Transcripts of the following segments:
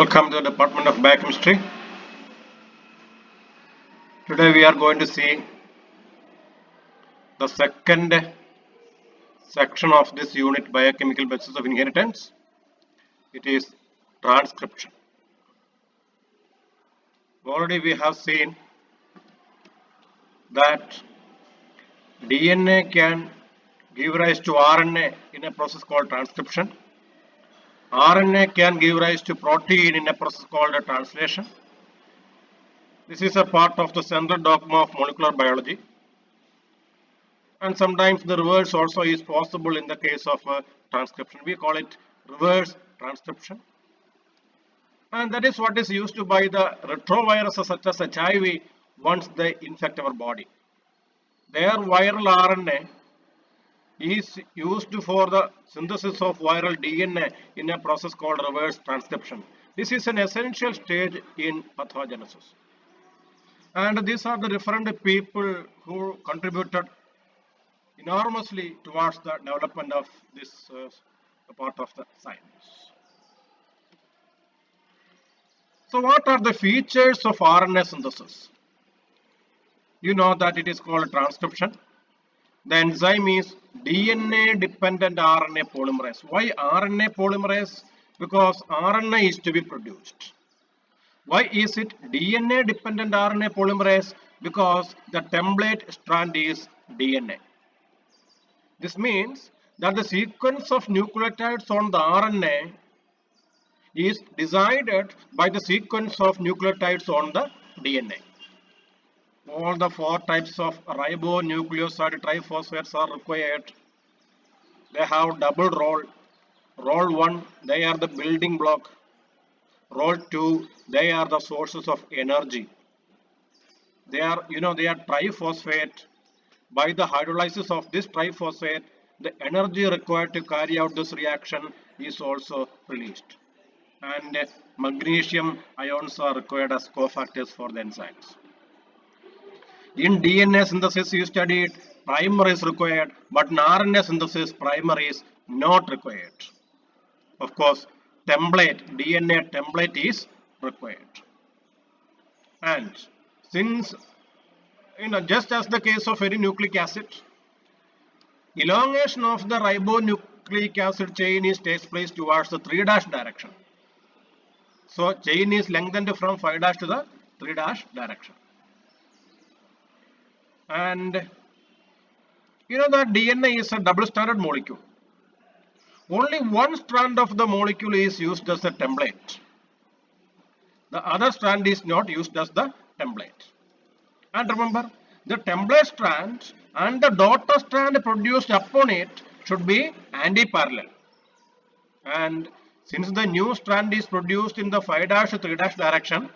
Welcome to the Department of Biochemistry. Today we are going to see the second section of this unit, Biochemical Basis of Inheritance. It is transcription. Already we have seen that DNA can give rise to RNA in a process called transcription. RNA can give rise to protein in a process called translation. This is a part of the central dogma of molecular biology. And sometimes the reverse also is possible in the case of transcription. We call it reverse transcription. And that is what is used by the retroviruses such as HIV once they infect our body. Their viral RNA is used for the synthesis of viral DNA in a process called reverse transcription. This is an essential stage in pathogenesis. And these are the different people who contributed enormously towards the development of this part of the science. So what are the features of RNA synthesis? You know that it is called transcription. The enzyme is DNA dependent RNA polymerase. Why RNA polymerase? Because RNA is to be produced. Why is it DNA dependent RNA polymerase? Because the template strand is DNA. This means that the sequence of nucleotides on the RNA is decided by the sequence of nucleotides on the DNA. All the four types of ribonucleoside triphosphates are required. They have double role. Role 1, they are the building block. Role 2, they are the sources of energy. They are triphosphate. By the hydrolysis of this triphosphate, the energy required to carry out this reaction is also released. And magnesium ions are required as cofactors for the enzymes. In DNA synthesis, you studied primer is required, but in RNA synthesis, primer is not required. Of course, DNA template is required. And since just as the case of any nucleic acid, elongation of the ribonucleic acid chain takes place towards the 3' direction. So chain is lengthened from 5' to the 3' direction. And you know that DNA is a double-stranded molecule. Only one strand of the molecule is used as a template. The other strand is not used as the template. And remember, the template strand and the daughter strand produced upon it should be anti-parallel. And since the new strand is produced in the 5' to 3' direction,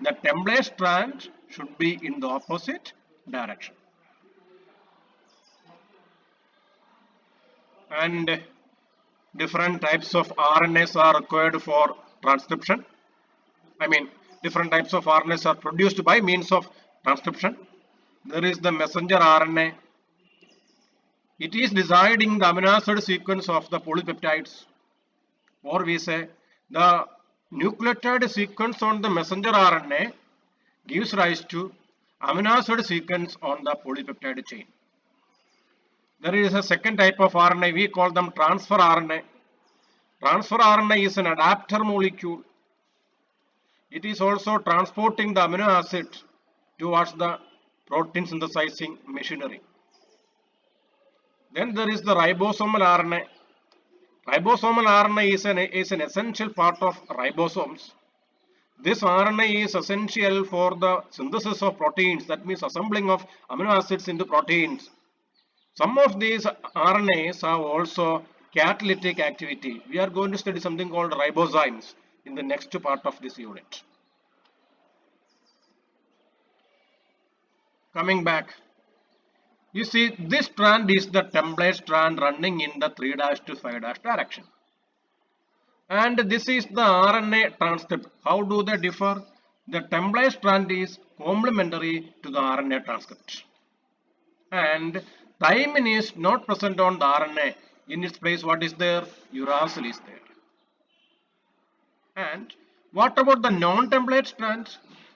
the template strand should be in the opposite direction. And different types of RNAs are required for transcription. Different types of RNAs are produced by means of transcription. There is the messenger RNA. It is deciding the amino acid sequence of the polypeptides. Or we say the nucleotide sequence on the messenger RNA gives rise to amino acid sequence on the polypeptide chain. There is a second type of RNA, we call them transfer RNA. Transfer RNA is an adapter molecule. It is also transporting the amino acid towards the protein synthesizing machinery. Then there is the ribosomal RNA. Ribosomal RNA is an essential part of ribosomes. This RNA is essential for the synthesis of proteins, that means assembling of amino acids into proteins. Some of these RNAs have also catalytic activity. We are going to study something called ribozymes in the next part of this unit. Coming back, you see this strand is the template strand running in the 3' to 5' direction. And this is the RNA transcript. How do they differ? The template strand is complementary to the RNA transcript. And thymine is not present on the RNA. In its place, what is there? Uracil is there. And What about the non-template strand?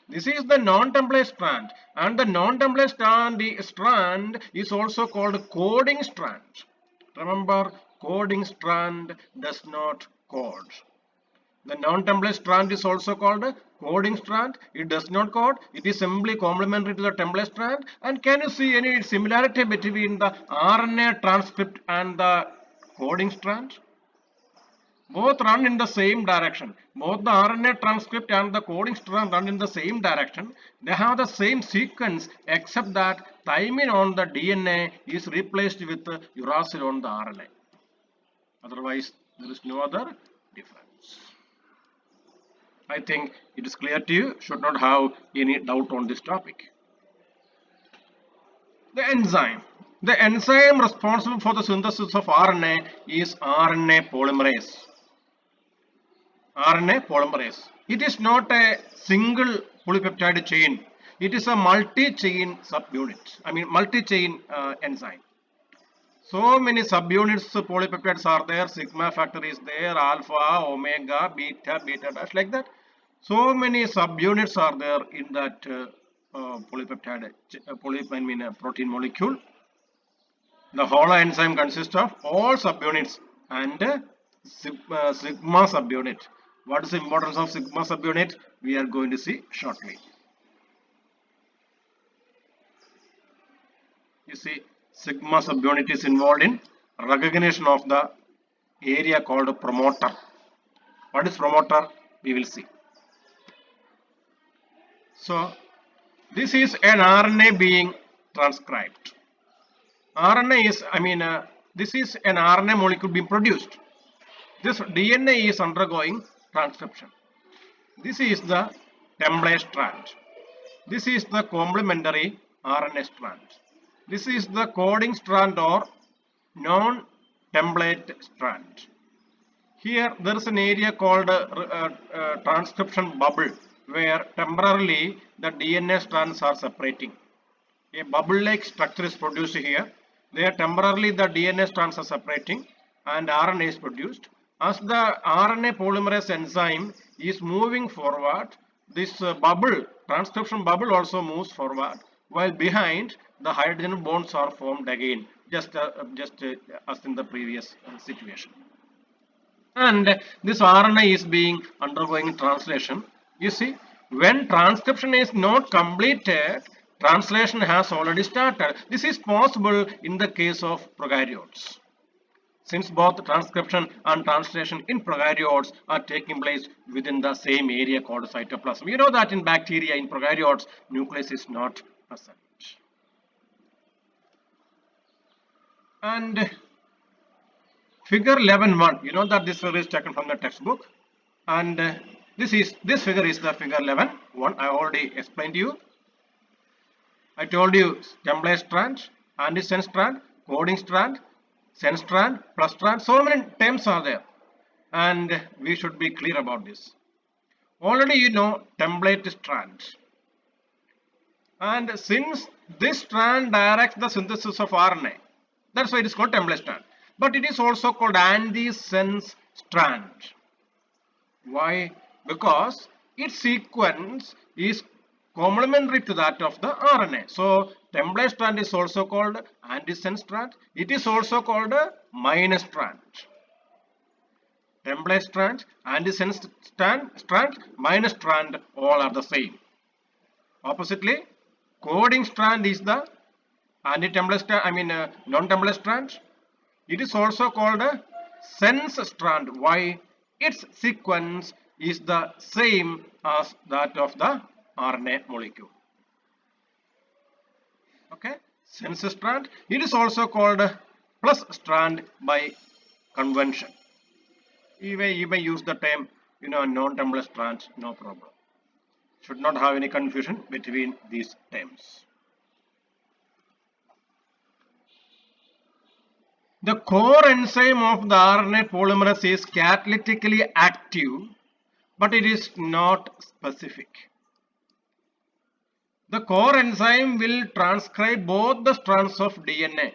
This is the non-template strand, and the non-template strand is also called coding strand. Remember, coding strand does not code. The non-template strand is also called a coding strand. It does not code. It is simply complementary to the template strand. And can you see any similarity between the RNA transcript and the coding strand? Both run in the same direction. Both the RNA transcript and the coding strand run in the same direction. They have the same sequence except that thymine on the DNA is replaced with uracil on the RNA. Otherwise, there is no other difference. I think it is clear to you. Should not have any doubt on this topic. The enzyme. The enzyme responsible for the synthesis of RNA is RNA polymerase. RNA polymerase. It is not a single polypeptide chain. It is a multi-chain subunit. I mean multi-chain enzyme. So many subunits polypeptides are there. Sigma factor is there. Alpha, omega, beta, beta dash like that. So many subunits are there in that polypeptide, protein molecule. The whole enzyme consists of all subunits and sigma subunit. What is the importance of sigma subunit? We are going to see shortly. You see, sigma subunit is involved in recognition of the area called promoter. What is promoter? We will see. So, this is an RNA being transcribed. RNA is, this is an RNA molecule being produced. This DNA is undergoing transcription. This is the template strand. This is the complementary RNA strand. This is the coding strand or non-template strand. Here there is an area called transcription bubble, where temporarily the DNA strands are separating. A bubble-like structure is produced here. There temporarily the DNA strands are separating and RNA is produced. As the RNA polymerase enzyme is moving forward, this transcription bubble also moves forward, while behind the hydrogen bonds are formed again, just as in the previous situation. And this RNA is being undergoing translation. You see, when transcription is not completed, translation has already started. This is possible in the case of prokaryotes, since both transcription and translation in prokaryotes are taking place within the same area called cytoplasm. You know that in bacteria, in prokaryotes, nucleus is not present. And figure 11.1, you know that this figure is taken from the textbook, and this figure is the figure 11.1. I already explained to you. I told you template strand, antisense strand, coding strand, sense strand, plus strand. So many terms are there, and we should be clear about this. Already you know template strand, and since this strand directs the synthesis of RNA, that's why it is called template strand. But it is also called antisense strand. Why? Because its sequence is complementary to that of the RNA. So template strand is also called antisense strand. It is also called a minus strand. Template strand, antisense strand, minus strand, all are the same. Oppositely, coding strand is the non-template strand. It is also called a sense strand. Why? Its sequence is the same as that of the RNA molecule. Okay, sense strand. It is also called a plus strand by convention. You may use the term, non-template strand, no problem. Should not have any confusion between these terms. The core enzyme of the RNA polymerase is catalytically active, but it is not specific. The core enzyme will transcribe both the strands of DNA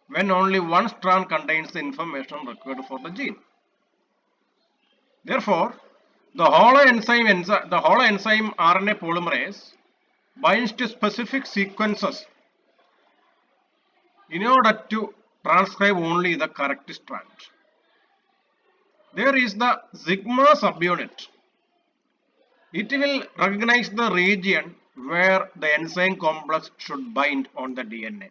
when only one strand contains the information required for the gene. Therefore, The holoenzyme RNA polymerase binds to specific sequences in order to transcribe only the correct strand. There is the sigma subunit. It will recognize the region where the enzyme complex should bind on the DNA.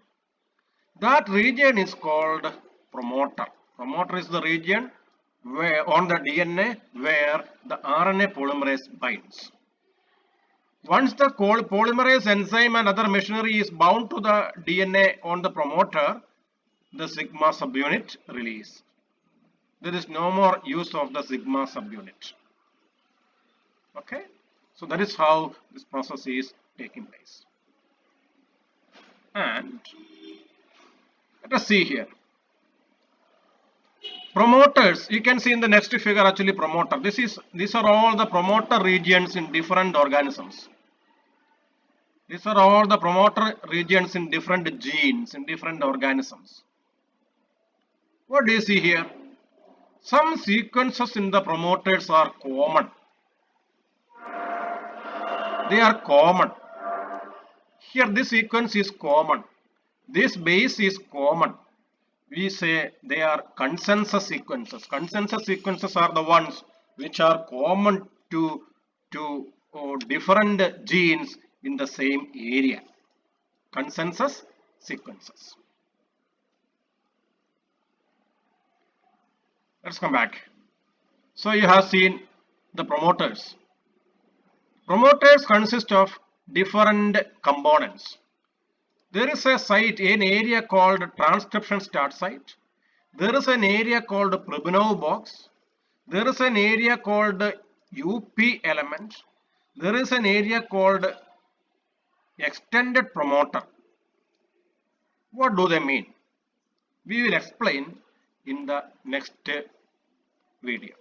That region is called promoter. Promoter is the region where on the DNA where the RNA polymerase binds. Once the polymerase enzyme and other machinery is bound to the DNA on the promoter, the sigma subunit release. There is no more use of the sigma subunit. Okay, so that is how this process is taking place. And let us see here. Promoters, you can see in the next figure actually promoter. These are all the promoter regions in different organisms. These are all the promoter regions in different genes, in different organisms. What do you see here? Some sequences in the promoters are common. They are common. Here this sequence is common. This base is common. We say they are consensus sequences. Consensus sequences are the ones which are common to different genes in the same area. Consensus sequences. Let's come back. So you have seen the promoters. Promoters consist of different components. There is a site, an area called transcription start site. There is an area called Pribinov box. There is an area called UP element. There is an area called extended promoter. What do they mean? We will explain in the next video.